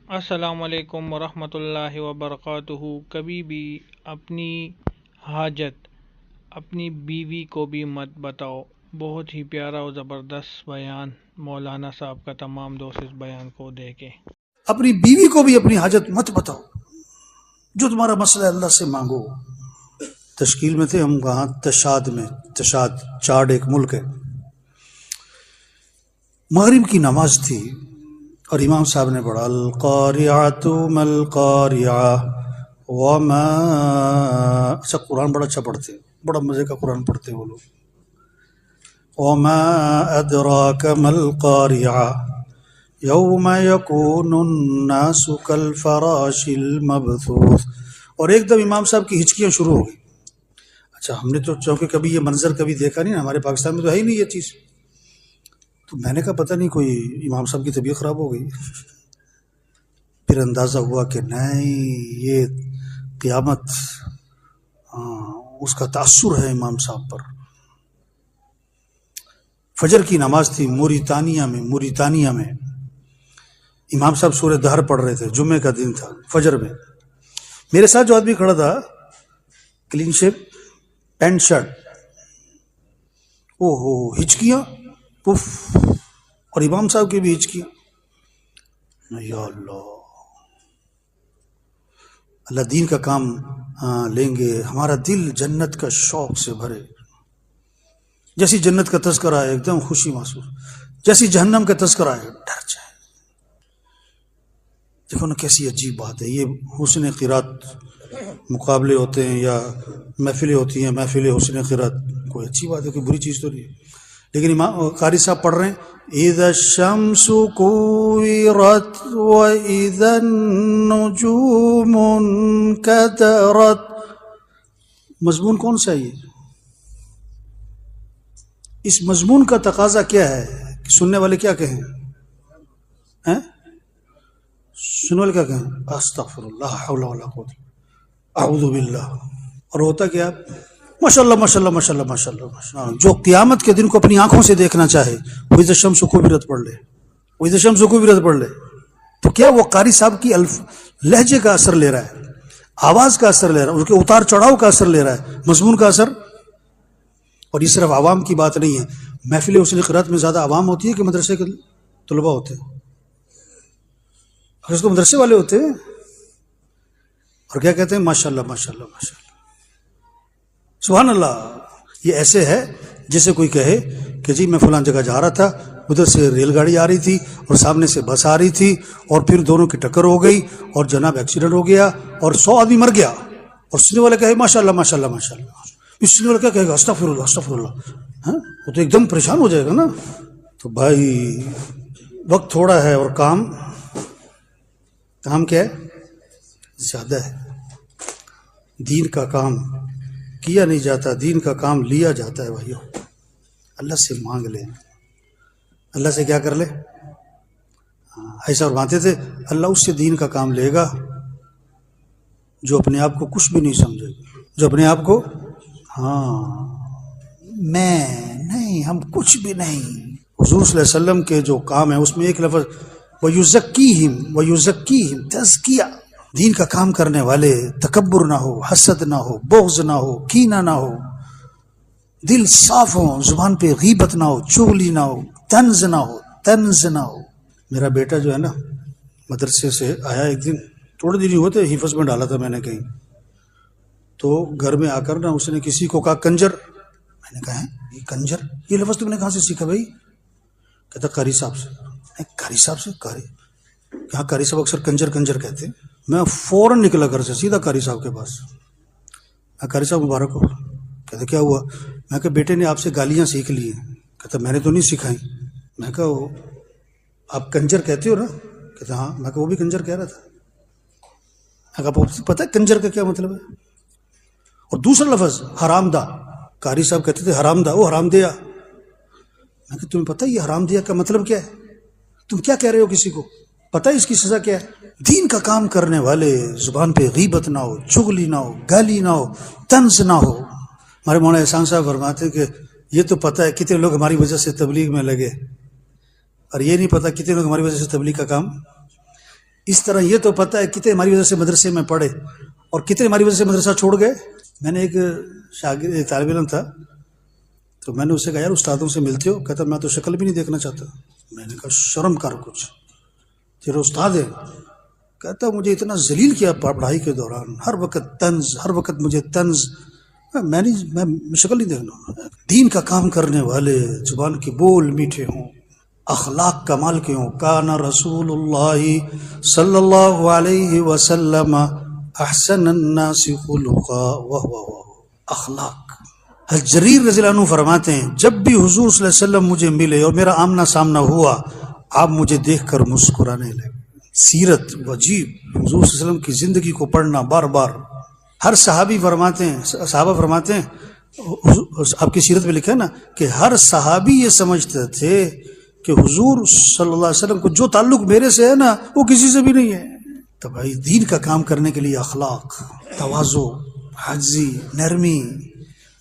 السلام علیکم ورحمۃ اللہ وبرکاتہ۔ کبھی بھی اپنی حاجت اپنی بیوی کو بھی مت بتاؤ۔ بہت ہی پیارا اور زبردست بیان مولانا صاحب کا، تمام دوست اس بیان کو دیکھیں۔ اپنی بیوی کو بھی اپنی حاجت مت بتاؤ، جو تمہارا مسئلہ ہے اللہ سے مانگو۔ تشکیل میں تھے ہم، کہاں تشاد میں، تشاد چاڈ ایک ملک ہے۔ مغرب کی نماز تھی اور امام صاحب نے پڑھا القاریعۃ ما القاریعہ وما، اچھا قرآن بڑا اچھا پڑھتے، بڑا مزے کا قرآن پڑھتے وہ لوگ۔ وما ادراک ما القاریعہ یوم یکون الناس کالفراش المبثوث۔ اور ایک دم امام صاحب کی ہچکیاں شروع ہو گئی۔ اچھا ہم نے تو چونکہ کبھی یہ منظر کبھی دیکھا نہیں نا، ہمارے پاکستان میں تو ہے ہی نہیں یہ چیز، تو میں نے کہا پتہ نہیں کوئی امام صاحب کی طبیعت خراب ہو گئی۔ پھر اندازہ ہوا کہ نہیں، یہ قیامت اس کا تاثر ہے امام صاحب پر۔ فجر کی نماز تھی موریتانیہ میں امام صاحب سورہ دہر پڑھ رہے تھے، جمعے کا دن تھا، فجر میں۔ میرے ساتھ جو آدمی کھڑا تھا، کلین شیپ، پینٹ شرٹ، او ہو ہچکیاں پف، اور امام صاحب کی بھی ہچکیاں۔ یا اللہ دین کا کام لیں گے، ہمارا دل جنت کا شوق سے بھرے۔ جیسی جنت کا تذکرہ ہے ایک دم خوشی محسوس، جیسی جہنم کا تذکرہ ہے ڈر جائے۔ دیکھو نا کیسی عجیب بات ہے، یہ حسن قرات مقابلے ہوتے ہیں یا محفلیں ہوتی ہیں، محفل حسن قرات، کوئی اچھی بات ہے، کوئی بری چیز تو نہیں ہے۔ لیکن امام قاری صاحب پڑھ رہے ہیں اذا الشمس کوورت واذا النجوم انکدرت۔ مضمون کون سا ہے یہ؟ اس مضمون کا تقاضا کیا ہے کہ سننے والے کیا کہیں؟ سننے والے کیا کہیں؟ استغفر اللہ حول ولا قوت اعوذ باللہ۔ اور ہوتا کیا؟ ماشاءاللہ ماشاءاللہ ماشاءاللہ ماشاءاللہ ماشاءاللہ۔ جو قیامت کے دن کو اپنی آنکھوں سے دیکھنا چاہے وہ اذا الشمس کوورت پڑھ لے، وہ اذا الشمس کوورت پڑھ لے، تو کیا وہ قاری صاحب کی لہجے کا اثر لے رہا ہے، آواز کا اثر لے رہا ہے، ان کے اتار چڑھاؤ کا اثر لے رہا ہے، مضمون کا اثر۔ اور یہ صرف عوام کی بات نہیں ہے، محفل حسن قرات میں زیادہ عوام ہوتی ہے کہ مدرسے کے طلباء ہوتے ہیں؟ تو مدرسے والے ہوتے ہیں، اور کیا کہتے ہیں؟ ماشاءاللہ ماشاءاللہ ماشاءاللہ سبحان اللہ۔ یہ ایسے ہے جیسے کوئی کہے کہ جی میں فلان جگہ جا رہا تھا، ادھر سے ریل گاڑی آ رہی تھی اور سامنے سے بس آ رہی تھی، اور پھر دونوں کی ٹکر ہو گئی اور جناب ایکسیڈنٹ ہو گیا اور 100 آدمی مر گیا، اور سننے والا کہے ماشاءاللہ ماشاءاللہ ماشاءاللہ، اس سننے والا کیا کہے گا؟ استغفر اللہ استغفر اللہ۔ وہ تو ایک دم پریشان ہو جائے گا نا۔ تو بھائی وقت تھوڑا ہے اور کام کیا ہے؟ زیادہ ہے۔ دین کا کام کیا نہیں جاتا، دین کا کام لیا جاتا ہے۔ بھائیو اللہ سے مانگ لیں، اللہ سے کیا کر لے؟ ایسا فرماتے تھے اللہ اس سے دین کا کام لے گا جو اپنے آپ کو کچھ بھی نہیں سمجھے گا، جو اپنے آپ کو میں نہیں، ہم کچھ بھی نہیں۔ حضور صلی اللہ علیہ وسلم کے جو کام ہے اس میں ایک لفظ وَيُزَكِّيهِمْ تزکیہ۔ دین کا کام کرنے والے تکبر نہ ہو، حسد نہ ہو، بغض نہ ہو، کینہ نہ ہو، دل صاف ہو، زبان پہ غیبت نہ ہو، چغلی نہ ہو، طنز نہ ہو۔ میرا بیٹا جو ہے نا مدرسے سے آیا ایک دن، تھوڑے دن ہی ہوتے، حفظ میں ڈالا تھا میں نے کہیں، تو گھر میں آ کر نا اس نے کسی کو کہا کنجر۔ میں نے کہا یہ کنجر، یہ لفظ تم نے کہاں سے سیکھا بھائی؟ کہتا قاری صاحب سے۔ قاری صاحب سے؟ کہاں قاری صاحب اکثر کنجر کنجر کہتے ہیں۔ میں فوراً نکلا گھر سے سیدھا قاری صاحب کے پاس۔ میں قاری صاحب مبارک ہو۔ کہتا کیا ہوا؟ میں کہا بیٹے نے آپ سے گالیاں سیکھ لی ہیں۔ کہتا میں نے تو نہیں سکھائی۔ میں کہا آپ کنجر کہتے ہو نا؟ کہتا ہاں۔ میں کہا وہ بھی کنجر کہہ رہا تھا۔ میں کہا پتہ ہے کنجر کا کیا مطلب ہے؟ اور دوسرا لفظ حرام دہ، قاری صاحب کہتے تھے حرام دہ، وہ حرام دیا۔ میں کہا تمہیں پتہ ہے یہ حرام دیا کا مطلب کیا ہے؟ تم کیا کہہ رہے ہو کسی کو؟ پتہ ہے اس کی سزا کیا ہے؟ دین کا کام کرنے والے زبان پہ غیبت نہ ہو، چغلی نہ ہو، گالی نہ ہو، طنز نہ ہو۔ ہمارے مولانا احسان صاحب فرماتے ہیں کہ یہ تو پتہ ہے کتنے لوگ ہماری وجہ سے تبلیغ میں لگے، اور یہ نہیں پتہ کتنے لوگ ہماری وجہ سے تبلیغ کا کام اس طرح یہ تو پتہ ہے کتنے ہماری وجہ سے مدرسے میں پڑھے اور کتنے ہماری وجہ سے مدرسہ چھوڑ گئے. میں نے ایک شاگرد ایک طالب علم تھا، تو میں نے اسے کہا یار استادوں سے ملتے ہو؟ کہتا میں تو شکل بھی نہیں دیکھنا چاہتا. میں نے کہا شرم کر کچھ، تیرے استاد ہے. کہتا مجھے اتنا ذلیل کیا پڑھائی کے دوران، ہر وقت طنز، ہر وقت مجھے طنز. میں شکل نہیں دیکھنا. دین کا کام کرنے والے زبان کے بول میٹھے ہوں، اخلاق کمال کے ہوں. کان رسول اللہ صلی اللہ علیہ وسلم احسن الناس خلقا وهو اخلاق. حجریر رضی اللہ عنہ فرماتے ہیں جب بھی حضور صلی اللہ علیہ وسلم مجھے ملے اور میرا آمنا سامنا ہوا، آپ مجھے دیکھ کر مسکرانے لگے. سیرت وجیب حضور صلی اللہ علیہ وسلم کی زندگی کو پڑھنا بار بار. ہر صحابہ فرماتے ہیں آپ کی سیرت میں لکھا ہے نا کہ ہر صحابی یہ سمجھتے تھے کہ حضور صلی اللہ علیہ وسلم کو جو تعلق میرے سے ہے نا وہ کسی سے بھی نہیں ہے. تو بھائی دین کا کام کرنے کے لیے اخلاق، تواضع، عاجزی، نرمی،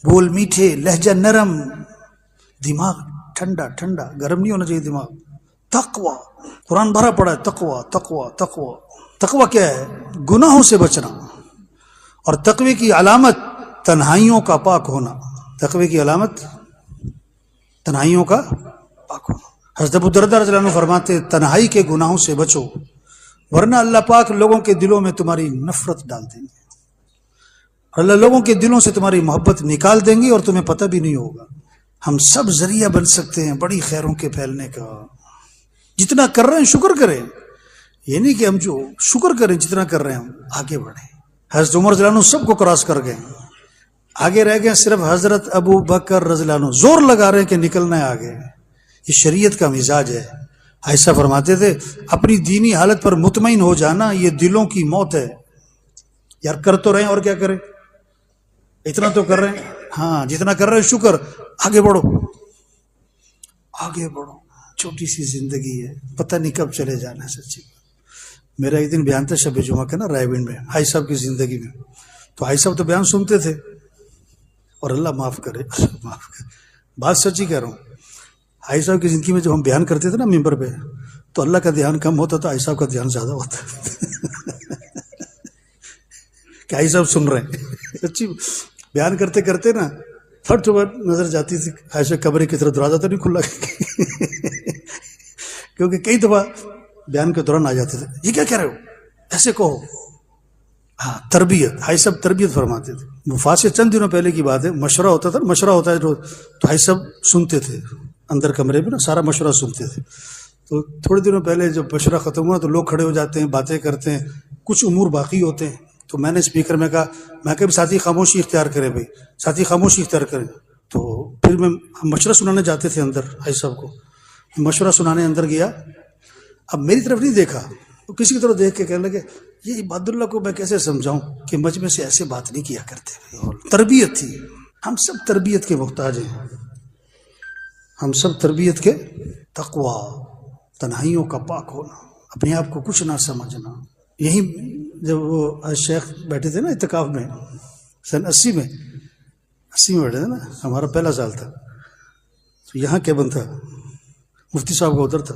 بول میٹھے، لہجہ نرم، دماغ ٹھنڈا ٹھنڈا، گرم نہیں ہونا چاہیے دماغ. تقوی، قرآن بھرا پڑا ہے تقوی تقوی تقوی. تقوی کیا ہے؟ گناہوں سے بچنا. اور تقوی کی علامت تنہائیوں کا پاک ہونا. تقوی کی علامت تنہائیوں کا پاک ہونا. حضرت ابو درداء رضی اللہ عنہ فرماتے ہیں تنہائی کے گناہوں سے بچو ورنہ اللہ پاک لوگوں کے دلوں میں تمہاری نفرت ڈال دیں گے. اللہ لوگوں کے دلوں سے تمہاری محبت نکال دیں گے اور تمہیں پتہ بھی نہیں ہوگا. ہم سب ذریعہ بن سکتے ہیں بڑی خیروں کے پھیلنے کا. جتنا کر رہے ہیں شکر کریں. یہ نہیں کہ ہم جو شکر کریں جتنا کر رہے ہیں ہم آگے بڑھیں. حضرت عمر رضی اللہ عنہ سب کو کراس کر گئے، آگے رہ گئے صرف حضرت ابو بکر رضی اللہ عنہ زور لگا رہے ہیں کہ نکلنا ہے آگے. یہ شریعت کا مزاج ہے. ایسا فرماتے تھے اپنی دینی حالت پر مطمئن ہو جانا یہ دلوں کی موت ہے. یار کر تو رہے ہیں اور کیا کریں، اتنا تو کر رہے ہیں. ہاں جتنا کر رہے ہیں شکر. آگے بڑھو آگے بڑھو. چھوٹی سی زندگی ہے، پتہ نہیں کب چلے جانا ہے. سچی میرا ایک دن بیان تھا شب جمعہ کا نا رائے گنج میں حاجی صاحب کی زندگی میں. تو حاجی صاحب تو بیان سنتے تھے اور اللہ معاف کرے بات سچی کہہ رہا ہوں. حاجی صاحب کی زندگی میں جب ہم بیان کرتے تھے نا ممبر پہ تو اللہ کا دھیان کم ہوتا تھا، حاجی صاحب کا دھیان زیادہ ہوتا کہ حاجی صاحب سن رہے ہیں. سچی بیان کرتے کرتے نا پھٹ نظر جاتی تھی حاجی صاحب کمرے کی طرف. دروازہ تو نہیں کھلا کیونکہ کئی دفعہ بیان کے دوران آ جاتے تھے یہ کیا کہہ رہے ہو، ایسے کہو. ہاں تربیت، حاجی صاحب تربیت فرماتے تھے. وفات سے چند دنوں پہلے کی بات ہے، مشورہ ہوتا تھا، مشورہ ہوتا ہے تو حاجی صاحب سنتے تھے اندر کمرے میں نا، سارا مشورہ سنتے تھے. تو تھوڑے دنوں پہلے جب مشورہ ختم ہوا تو لوگ کھڑے ہو جاتے ہیں، باتیں کرتے ہیں، کچھ امور باقی ہوتے ہیں. تو میں نے اسپیکر میں کہا کہ ساتھی خاموشی اختیار کریں بھائی، ساتھی خاموشی اختیار کریں. تو پھر ہم مشورہ سنانے جاتے تھے اندر. حاجی صاحب کو مشورہ سنانے اندر گیا، اب میری طرف نہیں دیکھا، تو کسی کی طرف دیکھ کے کہنے لگے یہ عباد اللہ کو میں کیسے سمجھاؤں کہ مجمع سے ایسے بات نہیں کیا کرتے. تربیت تھی. ہم سب تربیت کے محتاج ہیں، ہم سب تربیت کے. تقوی، تنہائیوں کا پاک ہونا، اپنے آپ کو کچھ نہ سمجھنا. یہی جب وہ شیخ بیٹھے تھے نا اعتکاف میں سن 80 میں بیٹھے تھے نا، ہمارا پہلا سال تھا. تو یہاں کیبن تھا، مفتی صاحب کا ادھر تھا.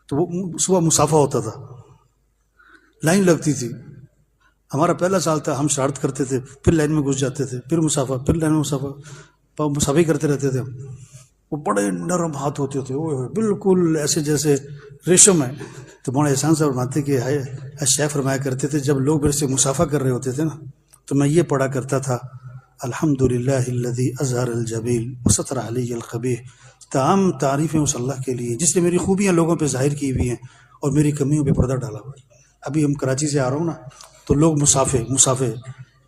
تو وہ صبح مسافہ ہوتا تھا، لائن لگتی تھی. ہمارا پہلا سال تھا، ہم شرارت کرتے تھے، پھر لائن میں گھس جاتے تھے، پھر مسافہ، پھر لائن میں مسافہ ہی کرتے رہتے تھے. وہ بڑے نرم ہاتھ ہوتے تھے، وہ بالکل ایسے جیسے ریشم ہے. تو مولانا احسان صاحب فرماتے کہ شیخ فرمایا کرتے تھے جب لوگ میرے سے مسافہ کر رہے ہوتے تھے نا تو میں یہ پڑھا کرتا تھا الحمدللہ الذی اظہر الجمیل وستر علی القبیح. تمام تعریفیں اس اللہ کے لیے جس نے میری خوبیاں لوگوں پہ ظاہر کی ہوئی ہیں اور میری کمیوں پہ پردہ ڈالا ہوا ہے. ابھی ہم کراچی سے آ رہا ہوں نا تو لوگ مسافے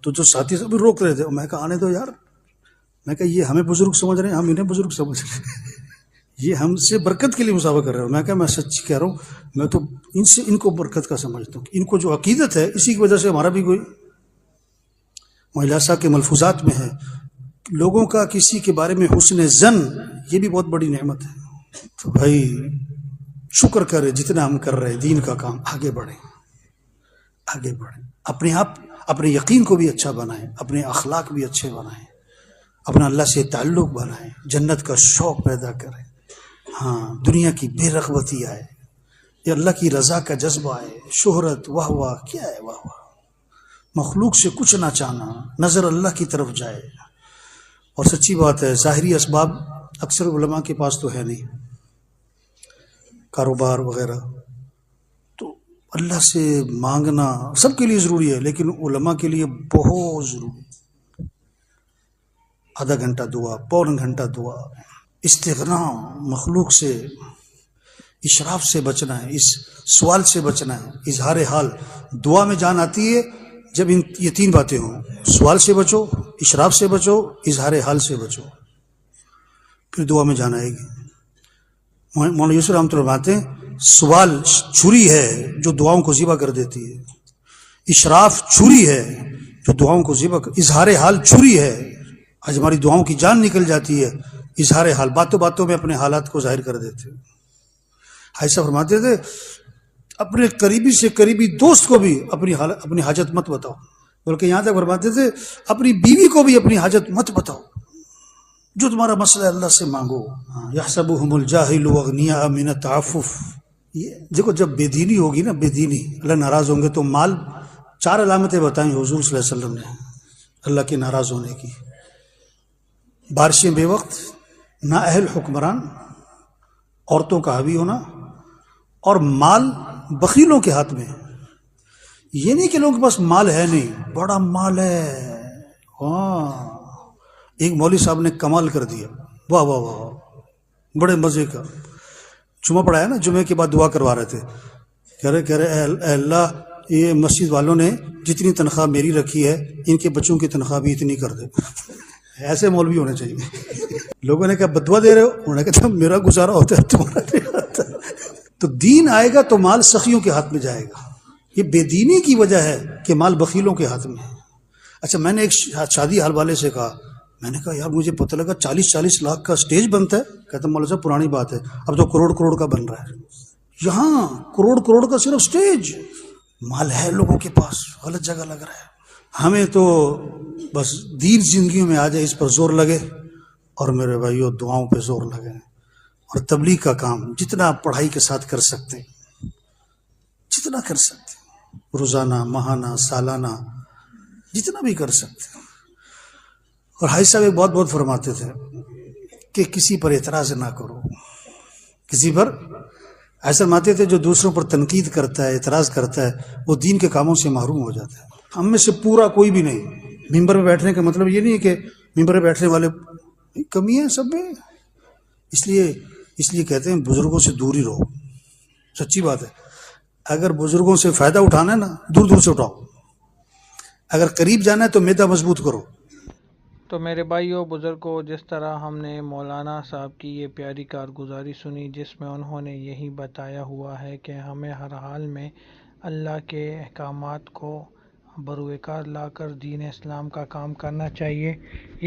تو جو ساتھی سب روک رہے تھے، میں کہا آنے دو یار. میں کہا یہ ہمیں بزرگ سمجھ رہے ہیں، ہم انہیں بزرگ سمجھ رہے ہیں، یہ ہم سے برکت کے لیے مسافہ کر رہے ہو. میں کہا میں سچ کہہ رہا ہوں، میں تو ان کو برکت کا سمجھتا ہوں. ان کو جو عقیدت ہے اسی کی وجہ سے ہمارا بھی کوئی مہلاسا کے ملفوظات میں ہے لوگوں کا کسی کے بارے میں حسن زن، یہ بھی بہت بڑی نعمت ہے. تو بھائی شکر کرے جتنا ہم کر رہے ہیں دین کا کام. آگے بڑھیں. اپنے آپ اپنے یقین کو بھی اچھا بنائیں، اپنے اخلاق بھی اچھے بنائیں، اپنا اللہ سے تعلق بنائیں، جنت کا شوق پیدا کریں. ہاں دنیا کی بے رغبتی آئے. یہ اللہ کی رضا کا جذبہ ہے. شہرت، واہ واہ، کیا ہے واہ واہ؟ مخلوق سے کچھ نہ چاہنا، نظر اللہ کی طرف جائے. اور سچی بات ہے، ظاہری اسباب اکثر علماء کے پاس تو ہے نہیں، کاروبار وغیرہ. تو اللہ سے مانگنا سب کے لیے ضروری ہے، لیکن علماء کے لیے بہت ضروری. آدھا گھنٹہ دعا، پون گھنٹہ دعا. استغنا، مخلوق سے، اشراف سے بچنا ہے، اس سوال سے بچنا ہے. اظہار حال دعا میں جان آتی ہے جب یہ تین باتیں ہوں. سوال سے بچو، اشراف سے بچو، اظہار حال سے بچو، پھر دعا میں جان آئے گی. مولانا یوسف رحمۃ اللہ فرماتے ہیں سوال چھری ہے جو دعاؤں کو ذبح کر دیتی ہے، اشراف چھری ہے جو دعاؤں کو ذبح اظہار حال چھری ہے. آج ہماری دعاؤں کی جان نکل جاتی ہے. اظہار حال، باتوں باتوں میں اپنے حالات کو ظاہر کر دیتے. ایسا فرماتے تھے اپنے قریبی سے قریبی دوست کو بھی اپنی حاجت مت بتاؤ، بلکہ یہاں تک فرماتے تھے اپنی بیوی کو بھی اپنی حاجت مت بتاؤ. جو تمہارا مسئلہ ہے اللہ سے مانگو. یحسبهم الجاہل اغنیاء من التعفف. یہ دیکھو جب بے دینی ہوگی نا، بے دینی، اللہ ناراض ہوں گے تو مال. 4 علامتیں بتائیں حضور صلی اللہ علیہ وسلم نے اللہ کے ناراض ہونے کی. بارشیں بے وقت، نااہل حکمران، عورتوں کا حاوی ہونا، اور مال بخیلوں کے ہاتھ میں. یہ نہیں کہ لوگوں کے پاس مال ہے نہیں، بڑا مال ہے. ہاں، ایک مولوی صاحب نے کمال کر دیا، واہ واہ واہ، بڑے مزے کا. جمعہ پڑھایا نا، جمعے کے بعد دعا کروا رہے تھے. کہہ رہے اے اللہ، یہ مسجد والوں نے جتنی تنخواہ میری رکھی ہے ان کے بچوں کی تنخواہ بھی اتنی کر دے. ایسے مولوی ہونے چاہیے. لوگوں نے کہا بدعا دے رہے ہو؟ انہوں نے کہا میرا گزارا ہوتا ہے تمہارا نہیں ہوتا. تو دین آئے گا تو مال سخیوں کے ہاتھ میں جائے گا. یہ بے دینی کی وجہ ہے کہ مال بخیلوں کے ہاتھ میں ہے. اچھا، میں نے ایک شادی حال والے سے کہا، میں نے کہا یار مجھے پتہ لگا 40 لاکھ کا سٹیج بنتا ہے. کہتا مولانا صاحب پرانی بات ہے، اب تو کروڑ کا بن رہا ہے. یہاں کروڑ کا صرف سٹیج. مال ہے لوگوں کے پاس، غلط جگہ لگ رہا ہے. ہمیں تو بس دین زندگیوں میں آ جائے اس پر زور لگے، اور میرے بھائیو دعاؤں پہ زور لگے، اور تبلیغ کا کام جتنا پڑھائی کے ساتھ کر سکتے، جتنا کر سکتے، روزانہ، ماہانہ، سالانہ، جتنا بھی کر سکتے. اور حاجی صاحب ایک بہت فرماتے تھے کہ کسی پر اعتراض نہ کرو. کسی پر ایسا فرماتے تھے جو دوسروں پر تنقید کرتا ہے، اعتراض کرتا ہے، وہ دین کے کاموں سے محروم ہو جاتا ہے. ہم میں سے پورا کوئی بھی نہیں. ممبر پہ بیٹھنے کا مطلب یہ نہیں ہے کہ ممبر پہ بیٹھنے والے کمی ہے سب میں. اس لیے کہتے ہیں بزرگوں سے دور ہی رہو. سچی بات ہے. اگر بزرگوں سے فائدہ اٹھانا ہے نا، دور سے اٹھاؤ. اگر قریب جانا ہے تو میدا مضبوط کرو. تو میرے بھائیوں بزرگوں، جس طرح ہم نے مولانا صاحب کی یہ پیاری کارگزاری سنی، جس میں انہوں نے یہی بتایا ہوا ہے کہ ہمیں ہر حال میں اللہ کے احکامات کو بروئے کار لا کر دین اسلام کا کام کرنا چاہیے.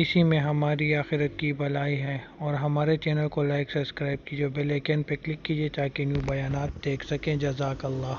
اسی میں ہماری آخرت کی بھلائی ہے. اور ہمارے چینل کو لائک، سبسکرائب کیجیے، بیل آئیکن پہ کلک کیجیے تاکہ نیو بیانات دیکھ سکیں. جزاک اللہ.